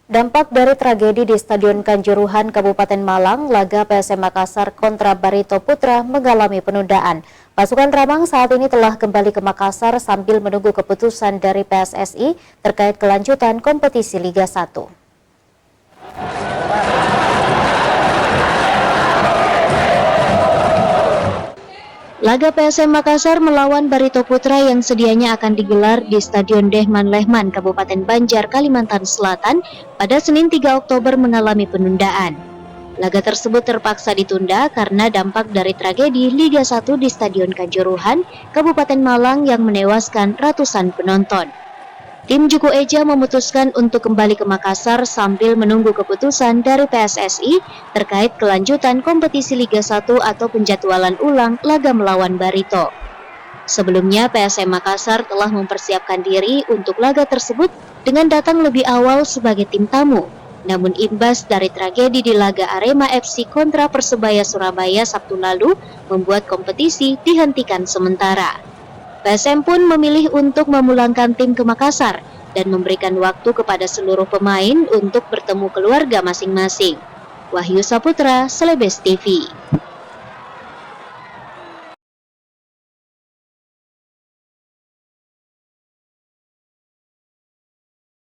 Dampak dari tragedi di Stadion Kanjuruhan, Kabupaten Malang, laga PSM Makassar kontra Barito Putra mengalami penundaan. Pasukan Ramang saat ini telah kembali ke Makassar sambil menunggu keputusan dari PSSI terkait kelanjutan kompetisi Liga 1. Laga PSM Makassar melawan Barito Putra yang sedianya akan digelar di Stadion Dehman Lehman, Kabupaten Banjar, Kalimantan Selatan pada Senin 3 Oktober mengalami penundaan. Laga tersebut terpaksa ditunda karena dampak dari tragedi Liga 1 di Stadion Kanjuruhan, Kabupaten Malang yang menewaskan ratusan penonton. Tim Juku Eja memutuskan untuk kembali ke Makassar sambil menunggu keputusan dari PSSI terkait kelanjutan kompetisi Liga 1 atau penjadwalan ulang laga melawan Barito. Sebelumnya, PSM Makassar telah mempersiapkan diri untuk laga tersebut dengan datang lebih awal sebagai tim tamu. Namun imbas dari tragedi di laga Arema FC kontra Persebaya Surabaya Sabtu lalu membuat kompetisi dihentikan sementara. PSM pun memilih untuk memulangkan tim ke Makassar dan memberikan waktu kepada seluruh pemain untuk bertemu keluarga masing-masing. Wahyu Saputra, Celebes TV.